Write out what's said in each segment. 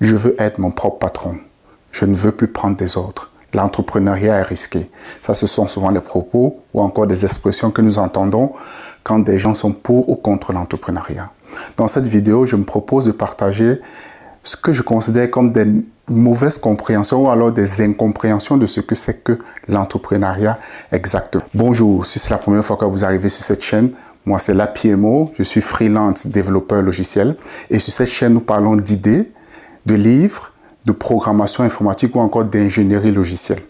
Je veux être mon propre patron. Je ne veux plus prendre des autres. L'entrepreneuriat est risqué. Ça, ce sont souvent les propos ou encore des expressions que nous entendons quand des gens sont pour ou contre l'entrepreneuriat. Dans cette vidéo, je me propose de partager ce que je considère comme des mauvaises compréhensions ou alors des incompréhensions de ce que c'est que l'entrepreneuriat exactement. Bonjour, si c'est la première fois que vous arrivez sur cette chaîne, moi c'est Lapiemo, je suis freelance développeur logiciel et sur cette chaîne nous parlons d'idées, de livres, de programmation informatique ou encore d'ingénierie logicielle.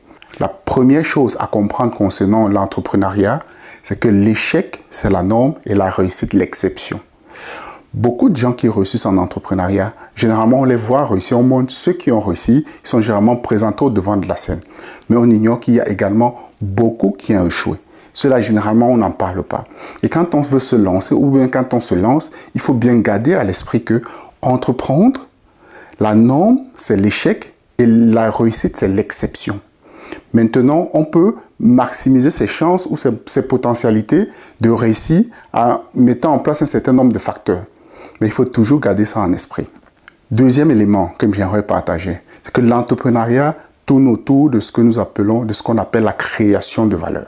La première chose à comprendre concernant l'entrepreneuriat, c'est que l'échec, c'est la norme et la réussite, l'exception. Beaucoup de gens qui réussissent en entrepreneuriat, généralement on les voit réussir, on montre ceux qui ont réussi, ils sont généralement présentés au devant de la scène. Mais on ignore qu'il y a également beaucoup qui ont échoué. Cela, généralement, on n'en parle pas. Et quand on veut se lancer, ou bien quand on se lance, il faut bien garder à l'esprit que entreprendre, la norme, c'est l'échec et la réussite, c'est l'exception. Maintenant, on peut maximiser ses chances ou ses potentialités de réussir en mettant en place un certain nombre de facteurs. Mais il faut toujours garder ça en esprit. Deuxième élément que j'aimerais partager, c'est que l'entrepreneuriat tourne autour de ce que nous appelons, de ce qu'on appelle la création de valeur.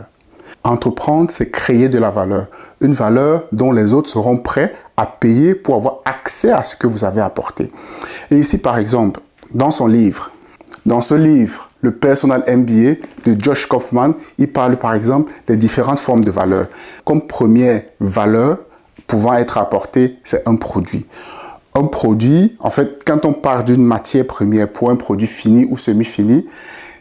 Entreprendre, c'est créer de la valeur. Une valeur dont les autres seront prêts à payer pour avoir accès à ce que vous avez apporté. Et ici, par exemple, dans ce livre, le Personal MBA de Josh Kaufman, il parle par exemple des différentes formes de valeur. Comme première valeur pouvant être apportée, c'est un produit. Un produit, en fait, quand on part d'une matière première pour un produit fini ou semi-fini,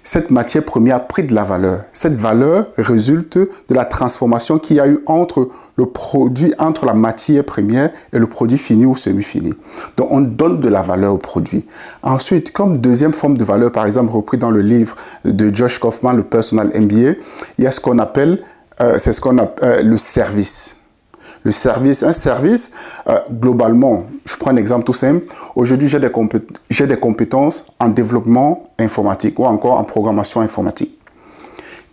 cette matière première a pris de la valeur. Cette valeur résulte de la transformation qu'il y a eu entre le produit, entre la matière première et le produit fini ou semi-fini. Donc, on donne de la valeur au produit. Ensuite, comme deuxième forme de valeur, par exemple, repris dans le livre de Josh Kaufman, le Personal MBA, il y a ce qu'on appelle, le service. Le service, un service, globalement, je prends un exemple tout simple. Aujourd'hui, j'ai des compétences en développement informatique ou encore en programmation informatique.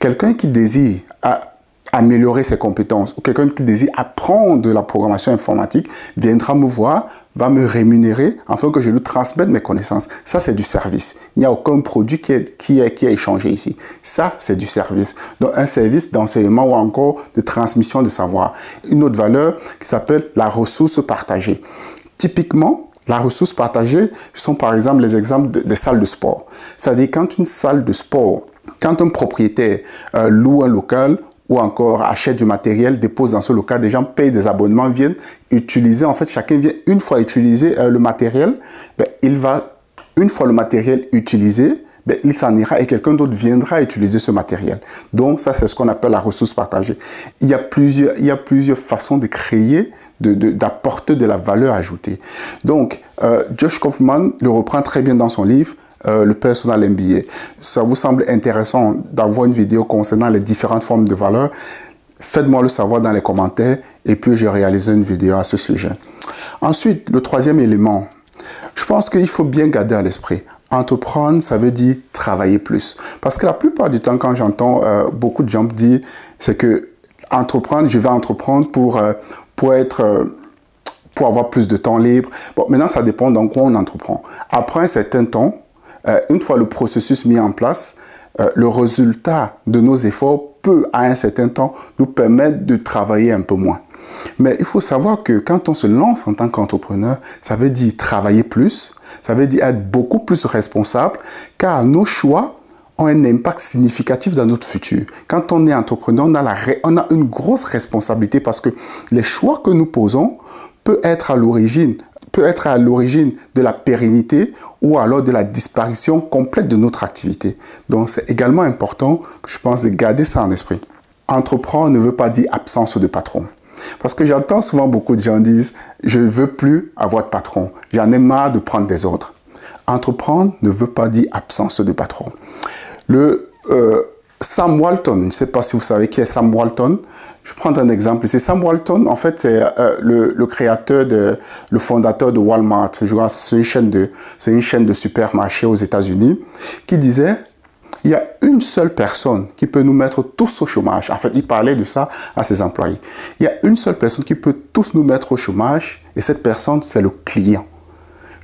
Quelqu'un qui désire améliorer ses compétences ou quelqu'un qui désire apprendre de la programmation informatique viendra me voir, va me rémunérer afin que je lui transmette mes connaissances. Ça, c'est du service. Il n'y a aucun produit qui est échangé ici. Ça, c'est du service. Donc, un service d'enseignement ou encore de transmission de savoir. Une autre valeur qui s'appelle la ressource partagée. Typiquement, la ressource partagée, ce sont par exemple les exemples des salles de sport. C'est-à-dire quand une salle de sport, quand un propriétaire loue un local, ou encore achète du matériel, dépose dans ce local, des gens payent des abonnements, viennent utiliser, en fait, chacun vient une fois utiliser le matériel, une fois le matériel utilisé, il s'en ira et quelqu'un d'autre viendra utiliser ce matériel. Donc, ça, c'est ce qu'on appelle la ressource partagée. Il y a plusieurs façons de créer, d'apporter de la valeur ajoutée. Donc, Josh Kaufman le reprend très bien dans son livre, le Personal MBA. Ça vous semble intéressant d'avoir une vidéo concernant les différentes formes de valeur? Faites-moi le savoir dans les commentaires et puis je réaliserai une vidéo à ce sujet. Ensuite, le troisième élément, je pense qu'il faut bien garder à l'esprit. Entreprendre, ça veut dire travailler plus. Parce que la plupart du temps, quand j'entends beaucoup de gens me dire, c'est que entreprendre, je vais entreprendre pour avoir plus de temps libre. Bon, maintenant, ça dépend dans quoi on entreprend. Après un certain temps, une fois le processus mis en place, le résultat de nos efforts peut, à un certain temps, nous permettre de travailler un peu moins. Mais il faut savoir que quand on se lance en tant qu'entrepreneur, ça veut dire travailler plus, ça veut dire être beaucoup plus responsable, car nos choix ont un impact significatif dans notre futur. Quand on est entrepreneur, on a une grosse responsabilité parce que les choix que nous posons peuvent être à l'origine de la pérennité ou alors de la disparition complète de notre activité. Donc, c'est également important, je pense, de garder ça en esprit. Entreprendre ne veut pas dire absence de patron. Parce que j'entends souvent beaucoup de gens dire « je ne veux plus avoir de patron, j'en ai marre de prendre des ordres ». Entreprendre ne veut pas dire absence de patron. Sam Walton, je ne sais pas si vous savez qui est Sam Walton. Je prends un exemple. C'est Sam Walton, en fait, c'est le fondateur de Walmart. C'est une chaîne de supermarchés aux États-Unis qui disait il y a une seule personne qui peut nous mettre tous au chômage. En fait, il parlait de ça à ses employés. Il y a une seule personne qui peut tous nous mettre au chômage et cette personne, c'est le client.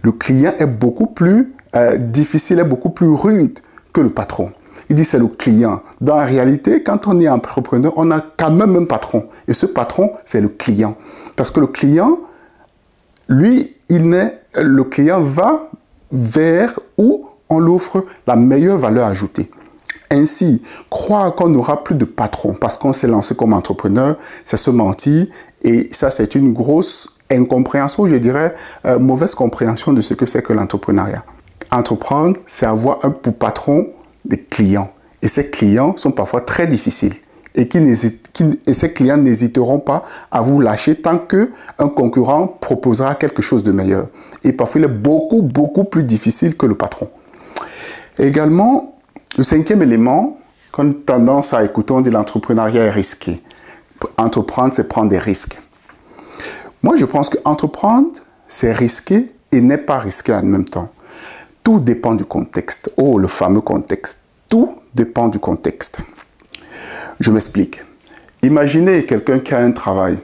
le client est beaucoup plus difficile, est beaucoup plus rude que le patron. Il dit c'est le client. Dans la réalité, quand on est entrepreneur, on a quand même un patron. Et ce patron, c'est le client. Parce que le client, lui, le client va vers où on lui offre la meilleure valeur ajoutée. Ainsi, croire qu'on n'aura plus de patron parce qu'on s'est lancé comme entrepreneur, c'est se mentir. Et ça, c'est une grosse incompréhension, je dirais, mauvaise compréhension de ce que c'est que l'entrepreneuriat. Entreprendre, c'est avoir pour patron des clients. Et ces clients sont parfois très difficiles. Et ces clients n'hésiteront pas à vous lâcher tant qu'un concurrent proposera quelque chose de meilleur. Et parfois, il est beaucoup, beaucoup plus difficile que le patron. Et également, le cinquième élément, qu'on a tendance à écouter, on dit l'entrepreneuriat est risqué. Entreprendre, c'est prendre des risques. Moi, je pense qu'entreprendre, c'est risqué et n'est pas risqué en même temps. Tout dépend du contexte. Oh, le fameux contexte. Tout dépend du contexte. Je m'explique. Imaginez quelqu'un qui a un travail.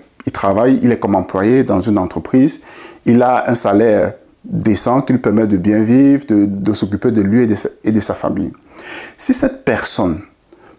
Il est comme employé dans une entreprise. Il a un salaire décent qui lui permet de bien vivre, de s'occuper de lui et de sa famille. Si cette personne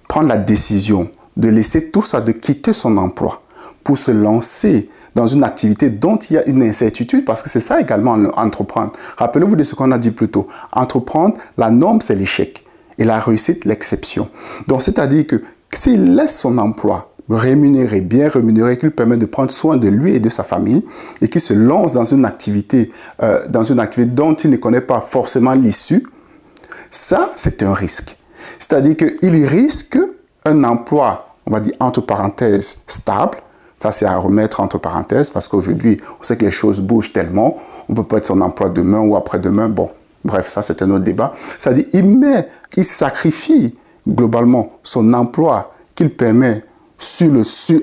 prend la décision de laisser tout ça, de quitter son emploi pour se lancer dans une activité dont il y a une incertitude, parce que c'est ça également entreprendre. Rappelez-vous de ce qu'on a dit plus tôt. Entreprendre, la norme, c'est l'échec et la réussite, l'exception. Donc, c'est-à-dire que s'il laisse son emploi rémunéré, bien rémunéré, qui lui permet de prendre soin de lui et de sa famille, et qui se lance dans une activité dont il ne connaît pas forcément l'issue, ça, c'est un risque. C'est-à-dire qu'il risque un emploi, on va dire entre parenthèses, stable. Ça, c'est à remettre entre parenthèses parce qu'aujourd'hui, on sait que les choses bougent tellement. On ne peut pas être son emploi demain ou après-demain. Bon, bref, ça, c'est un autre débat. C'est-à-dire il sacrifie globalement son emploi qu'il permet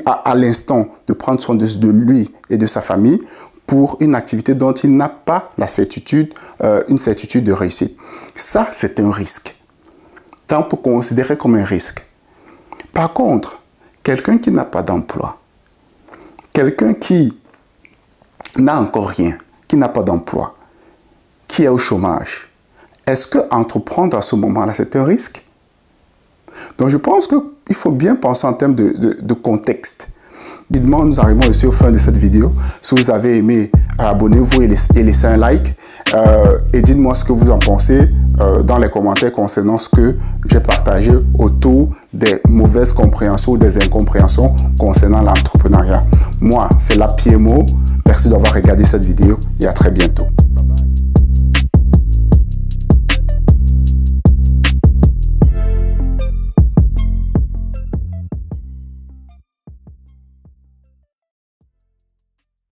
à l'instant de prendre soin de lui et de sa famille pour une activité dont il n'a pas la certitude, une certitude de réussite. Ça, c'est un risque. Tant pour considérer comme un risque. Par contre, quelqu'un qui n'a pas d'emploi, quelqu'un qui n'a encore rien, qui n'a pas d'emploi, qui est au chômage, est-ce que entreprendre à ce moment-là, c'est un risque? Donc, je pense qu'il faut bien penser en termes de contexte. Évidemment, nous arrivons aussi au fin de cette vidéo. Si vous avez aimé, abonnez-vous et laissez un like. Et dites-moi ce que vous en pensez dans les commentaires concernant ce que j'ai partagé autour des mauvaises compréhensions ou des incompréhensions concernant l'entrepreneuriat. Moi, c'est la PMO. Merci d'avoir regardé cette vidéo et à très bientôt.